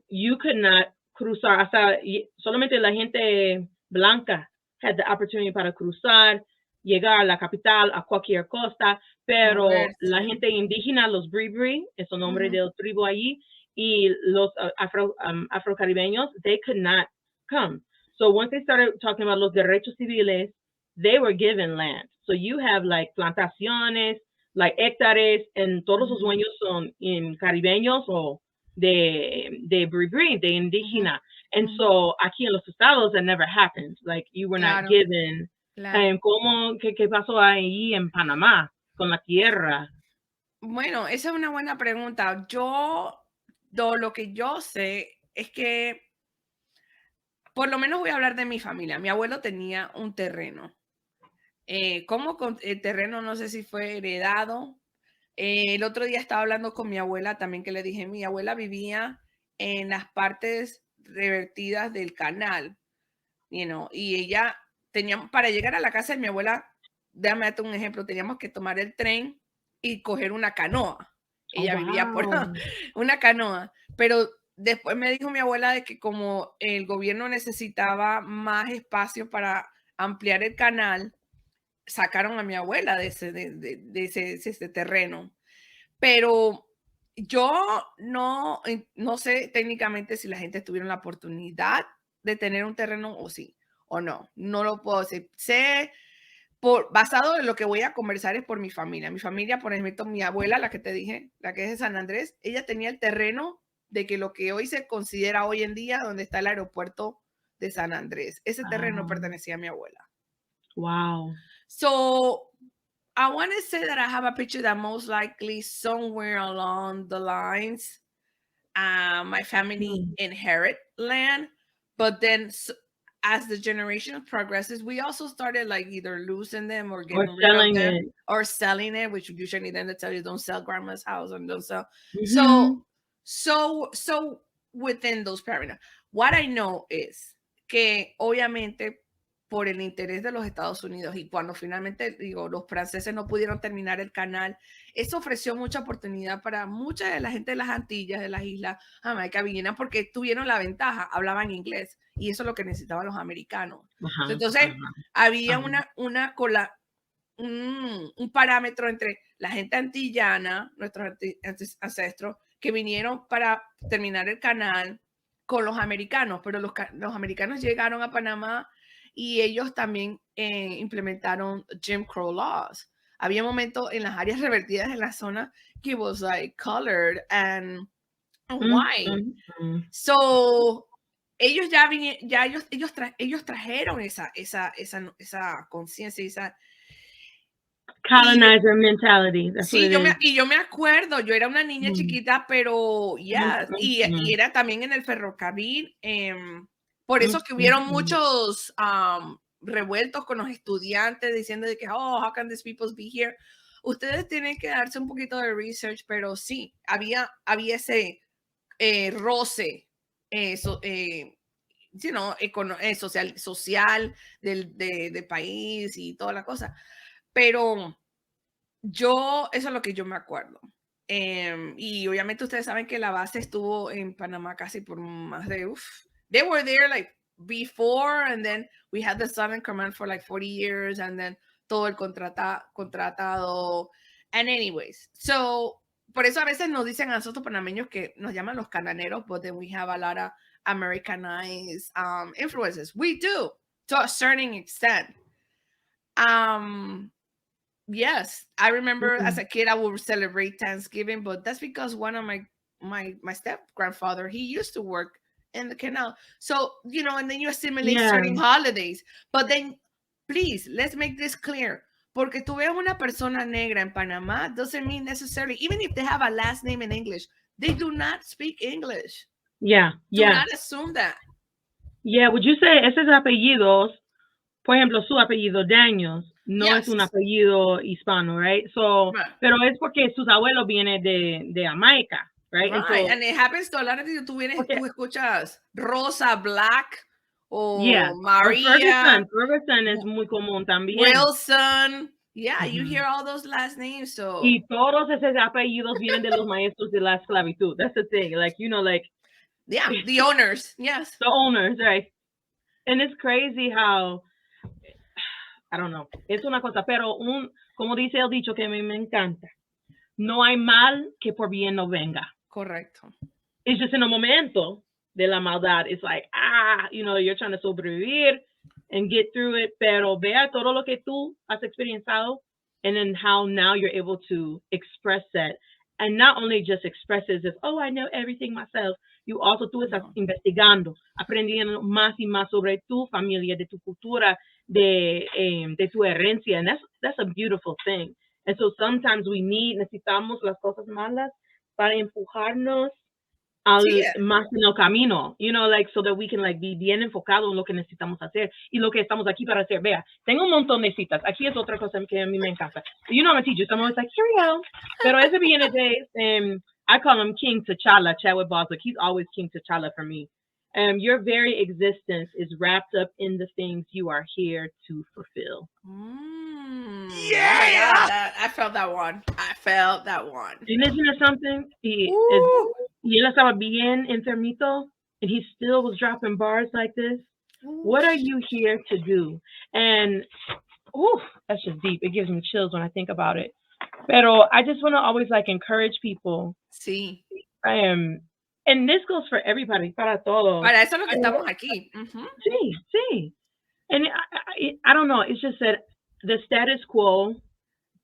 you could not cruzar, hasta solamente la gente blanca had the opportunity para cruzar, llegar a la capital, a cualquier costa, pero la gente indígena, los Bribri, es el nombre del tribu allí, y los afrocaribeños, they could not come. So once they started talking about los derechos civiles, they were given land. So you have like plantaciones, like hectares, and todos los dueños son caribeños o de Bribri, de indígena. And so aquí en los estados, that never happened. Like you were not given. ¿Qué pasó ahí en Panamá con la tierra? Bueno, esa es una buena pregunta. Lo que yo sé es que, por lo menos voy a hablar de mi familia. Mi abuelo tenía un terreno. ¿Cómo el terreno? No sé si fue heredado. El otro día estaba hablando con mi abuela también, que le dije, mi abuela vivía en las partes revertidas del canal, y ella tenía, para llegar a la casa de mi abuela, déjame darte un ejemplo, teníamos que tomar el tren y coger una canoa. Ella vivía por una canoa, pero después me dijo mi abuela de que como el gobierno necesitaba más espacio para ampliar el canal, sacaron a mi abuela de ese terreno. Pero yo no sé técnicamente si la gente tuvieron la oportunidad de tener un terreno o sí, o no. No lo puedo decir. Sé, basado en lo que voy a conversar, es por mi familia. Mi familia, por ejemplo, mi abuela, la que te dije, la que es de San Andrés, ella tenía el terreno de que lo que hoy se considera hoy en día donde está el aeropuerto de San Andrés. Ese terreno pertenecía a mi abuela. Wow. So I want to say that I have a picture that most likely somewhere along the lines, my family inherit land, but then as the generation progresses, we also started like either losing them or getting rid of them or selling it, which usually then they tell you don't sell grandma's house and don't sell. So within those parameters, what I know is que obviamente por el interés de los Estados Unidos y cuando finalmente, los franceses no pudieron terminar el canal, eso ofreció mucha oportunidad para mucha de la gente de las Antillas, de las islas Jamaica, vinieron porque tuvieron la ventaja, hablaban inglés y eso es lo que necesitaban los americanos. Entonces, había un parámetro entre la gente antillana, nuestros ancestros, que vinieron para terminar el canal con los americanos, pero los americanos llegaron a Panamá y ellos también implementaron Jim Crow laws. Había momentos en las áreas revertidas en la zona que was like colored and white. So ellos ellos trajeron esa conciencia, esa colonizer mentality. Sí, yo me acuerdo, yo era una niña chiquita, pero y era también en el ferrocarril. Por eso que hubieron muchos revueltos con los estudiantes diciendo de que, how can these people be here? Ustedes tienen que darse un poquito de research, pero sí, había ese roce you know, social del país y toda la cosa. Pero eso es lo que yo me acuerdo. Y obviamente ustedes saben que la base estuvo en Panamá casi por más de, they were there like before, and then we had the Southern Command for like 40 years, and then todo el contratado. And anyways, so, por eso a veces nos dicen a nosotros panameños que nos llaman los cananeros, but then we have a lot of Americanized influences. We do, to a certain extent. Yes, I remember as a kid I would celebrate Thanksgiving, but that's because one of my step grandfather, he used to work in the canal. So, you know, and then you assimilate certain holidays. But then, please, let's make this clear. Porque tú veas una persona negra en Panamá doesn't mean necessarily, even if they have a last name in English, they do not speak English. Yeah, Do not assume that. Yeah, would you say esos apellidos, por ejemplo, su apellido Daniels, no es un apellido hispano, right? So, pero es porque sus abuelos vienen de Jamaica, right? Right, and it happens to a lot of you. Tú escuchas Rosa, Black, o Maria. Ferguson es muy común también. Wilson. Yeah, you hear all those last names. So. Y todos esos apellidos vienen de los maestros de la esclavitud. That's the thing. Like, you know, like. Yeah, the owners. Yes. The owners, right. And it's crazy how, I don't know, es una cosa, pero como dice el dicho que me encanta, no hay mal que por bien no venga. Correcto. It's just in a momento de la maldad. It's like, you know, you're trying to sobrevivir and get through it, pero vea todo lo que tú has experienciado, and then how now you're able to express that. And not only just express it as, oh, I know everything myself. You also tú estás investigando, aprendiendo más y más sobre tu familia, de tu cultura, de tu herencia. And that's a beautiful thing. And so sometimes necesitamos las cosas malas para empujarnos más en el camino, you know, like, so that we can, like, be bien enfocado en lo que necesitamos hacer y lo que estamos aquí para hacer. Vea, tengo un montón de citas. Aquí es otra cosa que a mí me encanta. You know, I'm a teacher, so I'm always like, here we go. Pero ese viene de, I call him King T'Challa, Chadwick Boswick. He's always King T'Challa for me. Your very existence is wrapped up in the things you are here to fulfill. Yeah, I felt that one. And isn't it something? Y él estaba bien enfermito, and he still was dropping bars like this. What are you here to do? And that's just deep. It gives me chills when I think about it. Pero I just want to always, like, encourage people. Sí. And this goes for everybody, para todos. Para eso es lo que estamos aquí. Sí. And I don't know. It's just that the status quo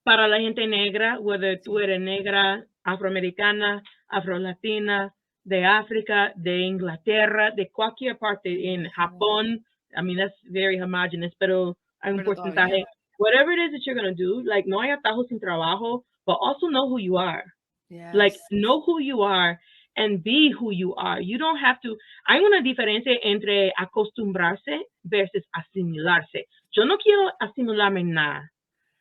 para la gente negra, whether tú eres negra, afroamericana, afrolatina, de África, de Inglaterra, de cualquier parte, en Japón, I mean, that's very homogenous, pero hay un porcentaje. Whatever it is that you're going to do, like, no hay atajos sin trabajo, but also know who you are. Yes. Like, know who you are and be who you are. You don't have to. Hay una diferencia entre acostumbrarse versus asimilarse. Yo no quiero asimilarme en nada.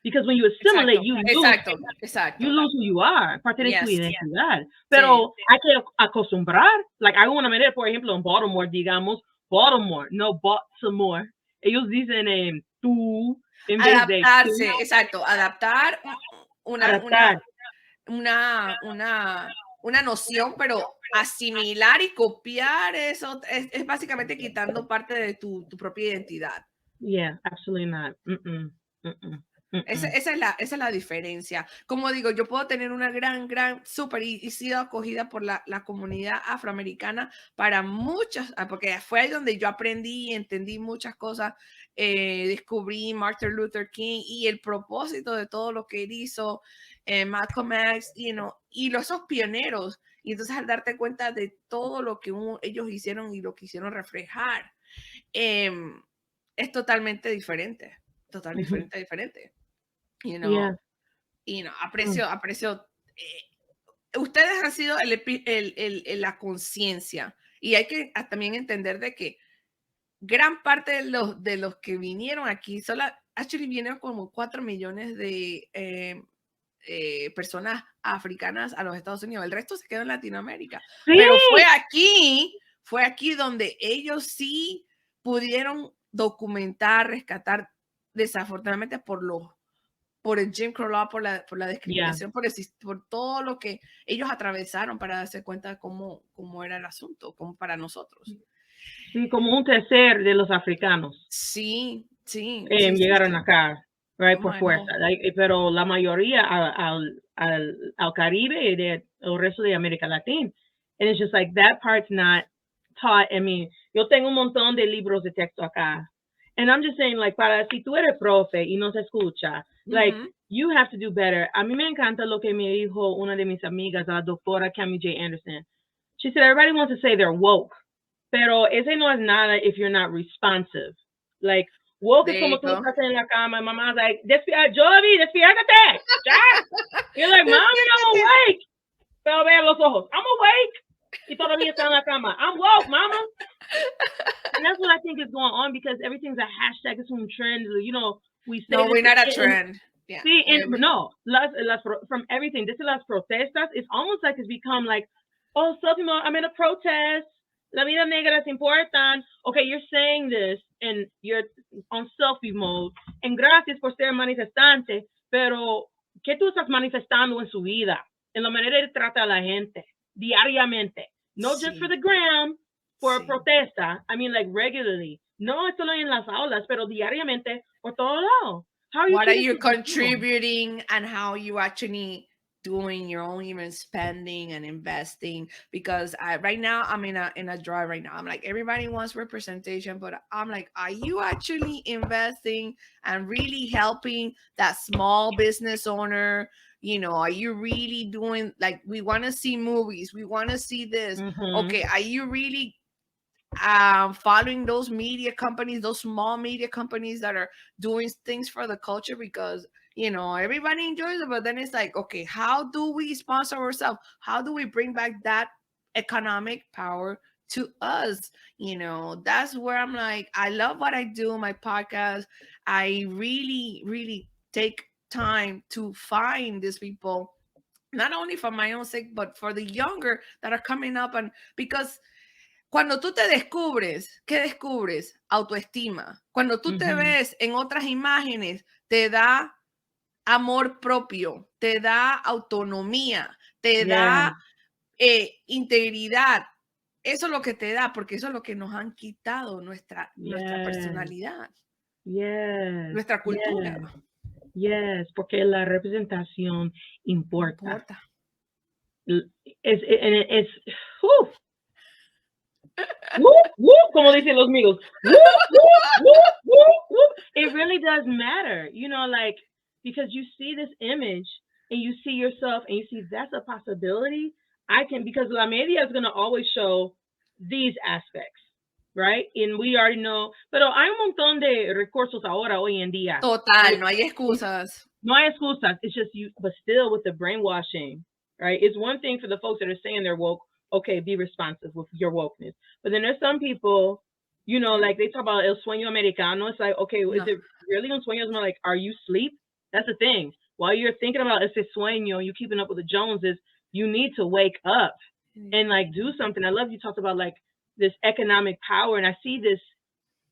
Because when you assimilate, you lose who you are, parte de tu identidad. Pero hay que acostumbrar. Like, hay una manera, por ejemplo, en Baltimore, digamos, no Baltimore. Ellos dicen tú en vez de adaptarse, tú. exacto, adaptar una noción, pero asimilar y copiar eso es básicamente quitando parte de tu propia identidad. Yeah, absolutely not. Esa es la diferencia. Como digo, yo puedo tener una gran, súper y sido acogida por la comunidad afroamericana para muchas, porque fue ahí donde yo aprendí y entendí muchas cosas, descubrí Martin Luther King y el propósito de todo lo que él hizo, Malcolm X, you know, y esos pioneros. Y entonces al darte cuenta de todo lo que ellos hicieron y lo que hicieron reflejar, es totalmente diferente. Diferente. You know, aprecio. Ustedes han sido la conciencia, y hay que también entender de que gran parte de los que vinieron aquí, vinieron como 4 millones de personas africanas a los Estados Unidos. El resto se quedó en Latinoamérica. Sí. Pero fue aquí donde ellos sí pudieron documentar, rescatar, desafortunadamente por el Jim Crow Law, por la discriminación, por todo lo que ellos atravesaron para darse cuenta de cómo era el asunto, como para nosotros. Sí, como un tercer de los africanos. Sí. Llegaron acá, right, por fuerza. Pero la mayoría al Caribe y el resto de América Latina. And it's just like that part's not taught. I mean, yo tengo un montón de libros de texto acá. And I'm just saying, like, si tú eres profe y no se escucha, like, you have to do better. A mí me encanta lo que me dijo una de mis amigas, la doctora Cami J. Anderson. She said, everybody wants to say they're woke, pero ese no es nada if you're not responsive. Like, woke es como tú estás en la cama, mamá like, Yovy, despiértate, ya. You're like, Mom, I'm awake. Pero vea los ojos, I'm awake. Y todavía está en la cama. I'm woke, mama. And that's what I think is going on, because everything's a hashtag, it's un trend. You know, we say. No, we're not a trend. Yeah. See, no, from everything. This is las protestas. It's almost like it's become like, oh, I'm in a protest. La vida negra es important. Okay, you're saying this and you're on selfie mode. And gracias por ser manifestante. Pero, ¿qué tú estás manifestando en su vida? En la manera de tratar a la gente. Diariamente. No just for the gram, for protesta. I mean, like regularly. No solo en las aulas, pero diariamente por todo lado. What are you contributing and how you actually doing your own even spending and investing? Because right now I'm in a drive right now. I'm like, everybody wants representation, but I'm like, are you actually investing and really helping that small business owner? You know, are you really doing, like, we want to see movies, we want to see this. Okay, are you really following those media companies, those small media companies that are doing things for the culture? Because, you know, everybody enjoys it, but then it's like, okay, how do we sponsor ourselves? How do we bring back that economic power to us? You know, that's where I'm like, I love what I do, my podcast. I really, really take time to find these people, not only for my own sake, but for the younger that are coming up. And because cuando tú te descubres, ¿qué descubres? Autoestima. Cuando tú te ves en otras imágenes, te da amor propio, te da autonomía, te da integridad. Eso es lo que te da, porque eso es lo que nos han quitado, nuestra personalidad, nuestra cultura. Yes, porque la representación importa. Como dicen los amigos. It really does matter, you know, like, because you see this image and you see yourself and you see that's a possibility. Because la media is going to always show these aspects, right? And we already know, pero hay un montón de recursos ahora, hoy en día. Total, no hay excusas. No hay excusas. It's just you, but still with the brainwashing, right? It's one thing for the folks that are saying they're woke. Okay, be responsive with your wokeness. But then there's some people, you know, like they talk about el sueño americano. It's like, okay, is it really un sueño? It's more like, are you asleep? That's the thing. While you're thinking about ese sueño, you keeping up with the Joneses, you need to wake up and like do something. I love you talked about like this economic power, and I see this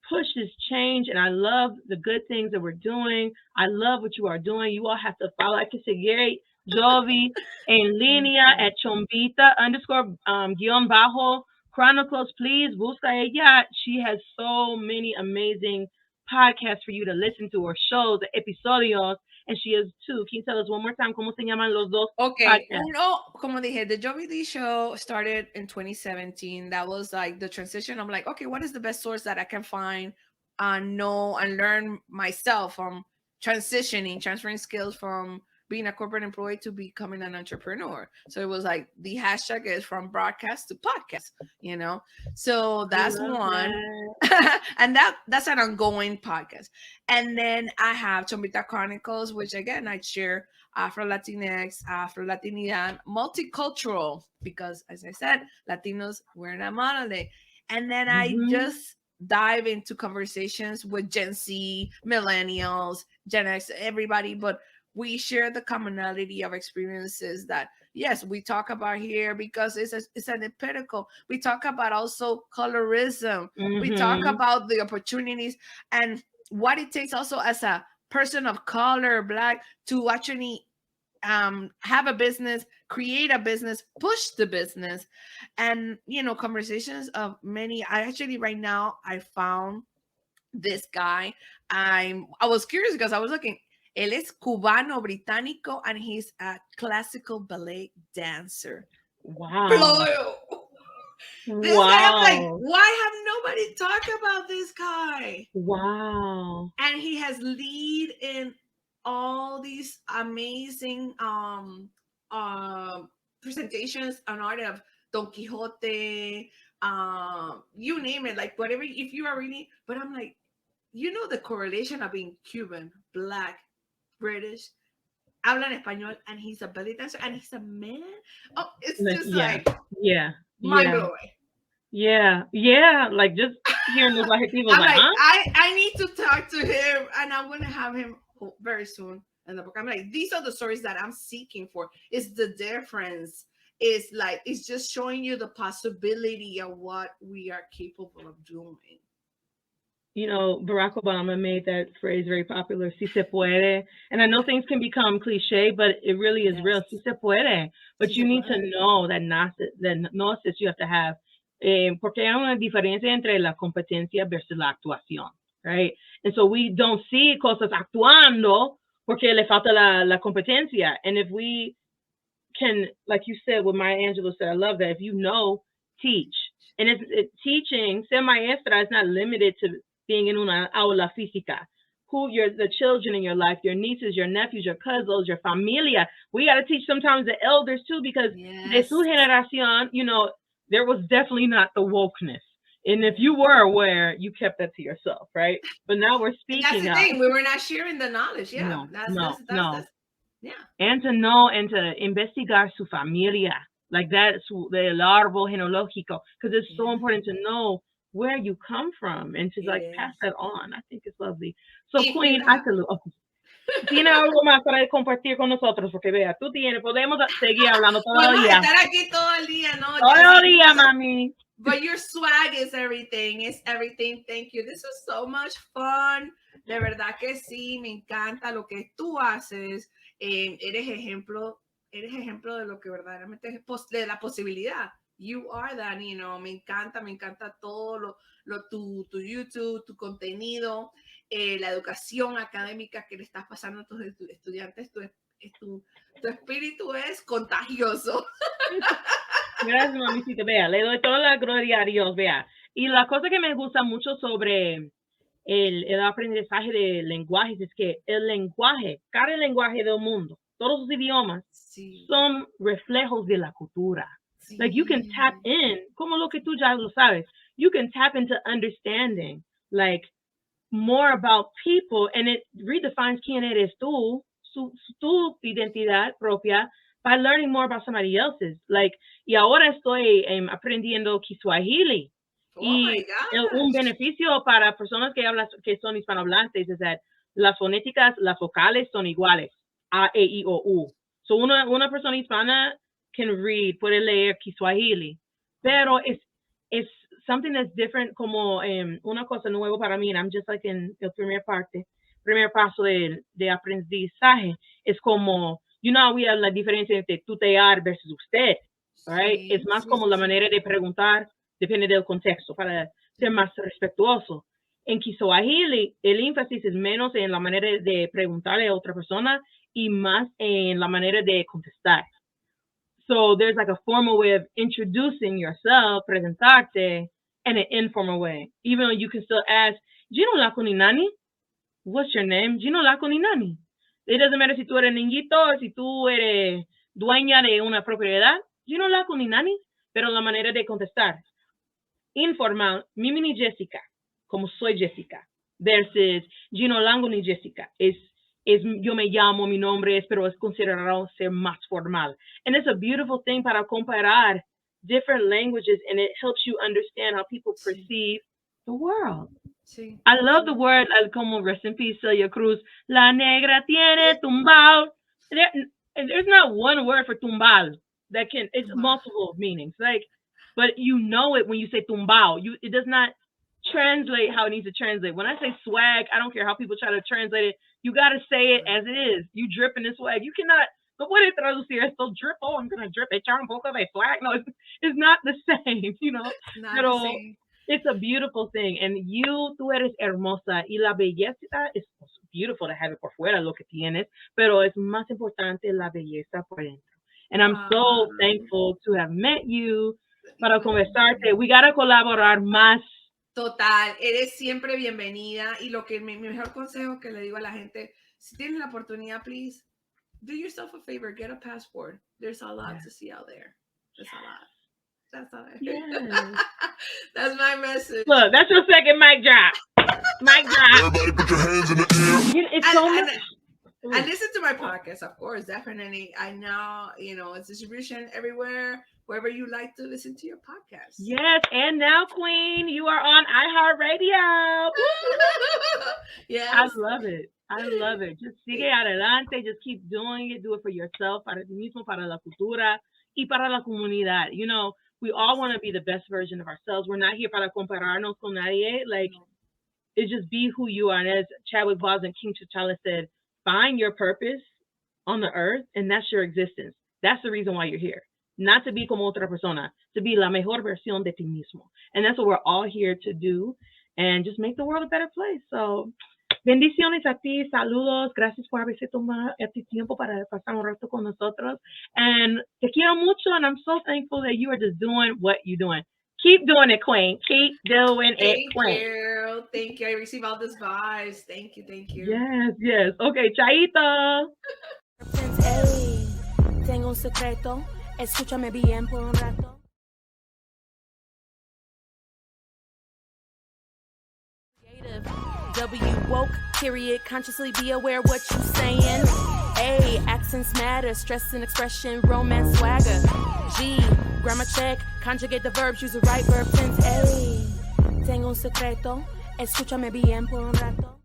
push, this change, and I love the good things that we're doing. I love what you are doing. You all have to follow. I can seguir Yovy en línea at Chombita _ Chronicles. Please busca ella. She has so many amazing podcasts for you to listen to, or shows, episodios. And she is too. Can you tell us one more time cómo se llaman los dos? Okay, uno, como dije, the Yovy show started in 2017. That was like the transition. I'm like, okay, what is the best source that I can find and know and learn myself from transferring skills from being a corporate employee to becoming an entrepreneur. So it was like the hashtag is from broadcast to podcast, you know? So that's one. That. And that's an ongoing podcast. And then I have Chombita Chronicles, which again, I share Afro-Latinx, Afro-Latinidad, multicultural, because as I said, Latinos, we're not monolith. And then I just dive into conversations with Gen Z, millennials, Gen X, everybody, but we share the commonality of experiences that, yes, we talk about here because it's an empirical. We talk about also colorism. We talk about the opportunities and what it takes also as a person of color, Black, to actually have a business, create a business, push the business, and conversations of many. I actually right now I found this guy. I was curious because I was looking. Él es cubano británico and he's a classical ballet dancer. Wow. This guy, I'm like, why have nobody talked about this guy? Wow. And he has lead in all these amazing presentations on art of Don Quixote, you name it, like whatever, if you are really, but I'm like, the correlation of being Cuban, Black, British, hablan español, and he's a belly dancer, and he's a man. Oh, it's just mind blowing. Yeah, like just hearing those adjetivos. I'm like, I need to talk to him, and I'm going to have him very soon in the book. I'm like, these are the stories that I'm seeking for. It's the difference. It's like, it's just showing you the possibility of what we are capable of doing. Barack Obama made that phrase very popular, si se puede. And I know things can become cliche, but it really is real. Si se puede. But you need to know that gnosis you have to have. Porque hay una diferencia entre la competencia versus la actuación, right? And so we don't see cosas actuando porque le falta la competencia. And if we can, like you said, what Maya Angelou said, I love that. If teach. And teaching, ser maestra is not limited to being in una aula física. The children in your life, your nieces, your nephews, your cousins, your familia. We got to teach sometimes the elders too, because de su generación, there was definitely not the wokeness. And if you were aware, you kept that to yourself, right? But now we're speaking. That's the thing. We were not sharing the knowledge. Yeah. No. Yeah. And to know and to investigar su familia, like that's the árbol genealógico, because it's so important to know where you come from and to pass that on. I think it's lovely. So Queen, ¿tiene algo más para compartir con nosotros? Porque vea, podemos seguir hablando todo el día. Estar aquí todo el día, ¿no? Todo el día, mami. But your swag is everything. It's everything. Thank you. This was so much fun. De verdad que sí, me encanta lo que tú haces. Eres ejemplo de lo que verdaderamente es de la posibilidad. You are that, me encanta todo tu YouTube, tu contenido, la educación académica que le estás pasando a tus estudiantes. Tu espíritu es contagioso. Gracias, mamicita. Vea, le doy toda la gloria a Dios, vea. Y la cosa que me gusta mucho sobre el aprendizaje de lenguajes es que cada lenguaje del mundo, todos los idiomas, son reflejos de la cultura. Like you can tap in, como lo que tú ya lo sabes, you can tap into understanding, like more about people, and it redefines quién eres tú, tu identidad propia, by learning more about somebody else's. Like, y ahora estoy aprendiendo Kiswahili. Y un beneficio para personas que son hispanohablantes es que las fonéticas, las vocales son iguales, A, E, I, O, U. So una persona hispana can read, puede leer Kiswahili, pero es something that's different, como una cosa nueva para mí. And I'm just like in el primer paso de aprendizaje. Es como, we have la diferencia entre tutear versus usted, right? Es más como la manera de preguntar, depende del contexto, para ser más respetuoso. En Kiswahili, el énfasis es menos en la manera de preguntarle a otra persona y más en la manera de contestar. So there's like a formal way of introducing yourself, presentarte, and an informal way. Even though you can still ask, Gino lako ni nani? What's your name? Gino lako ni nani? It doesn't matter si tú eres niñito, si tú eres dueña de una propiedad. Gino lako ni nani? Pero la manera de contestar. Informal, mimi ni Jessica, como soy Jessica. Versus, Gino lango ni Jessica. Yo me llamo, mi nombre es, pero es considerado ser más formal. And it's a beautiful thing para comparar different languages, and it helps you understand how people perceive the world. Sí. I love the word, como rest in peace, Celia Cruz, la negra tiene tumbal. There's not one word for tumbal. that can, it's multiple meanings. Like, but you know it when you say tumbao. It does not translate how it needs to translate. When I say swag, I don't care how people try to translate it. You got to say it as it is. You dripping in swag. You cannot, no puede traducir esto drip. Oh, I'm going to drip. Echar un poco de swag. No, it's not the same, you know. Pero it's a beautiful thing. And tú eres hermosa. Y la belleza es beautiful to have it por fuera, lo que tienes. Pero es más importante la belleza por dentro. And I'm so thankful to have met you para conversarte. We got to colaborar más. Total, eres siempre bienvenida. Y lo que mi mejor consejo que le digo a la gente, si tienes la oportunidad, please, do yourself a favor, get a passport. There's a lot to see out there. There's a lot. That's all. Yes. That's my message. Look, that's your second mic drop. Mic drop. Everybody put your hands in the air. It's so much. I listen to my podcast, of course, definitely. I know, it's distribution everywhere, wherever you like to listen to your podcast. Yes, and now, Queen, you are on iHeartRadio. Yes. I love it. I love it. Just sigue adelante. Just keep doing it. Do it for yourself, para ti mismo, para la cultura, y para la comunidad. You know, we all want to be the best version of ourselves. We're not here para compararnos con nadie. Like, it's just be who you are. And as Chadwick Boseman and King T'Challa said, find your purpose on the earth, and that's your existence. That's the reason why you're here. Not to be como otra persona, to be la mejor versión de ti mismo. And that's what we're all here to do, and just make the world a better place. So, bendiciones a ti, saludos, gracias por haberse tomado este tiempo para pasar un rato con nosotros. And te quiero mucho, and I'm so thankful that you are just doing what you're doing. Keep doing it, Queen. Keep doing it, Queen. Thank you. I receive all this vibes. Thank you. Yes. Okay, chaito. Hey, tengo un secreto. Escúchame bien por un rato. W.A.G, period. Consciously be aware what you saying. A, accents matter. Stress and expression, romance, swagger. G, grammar check. Conjugate the verbs, use the right verb tense. A, tengo un secreto. Escúchame bien por un rato.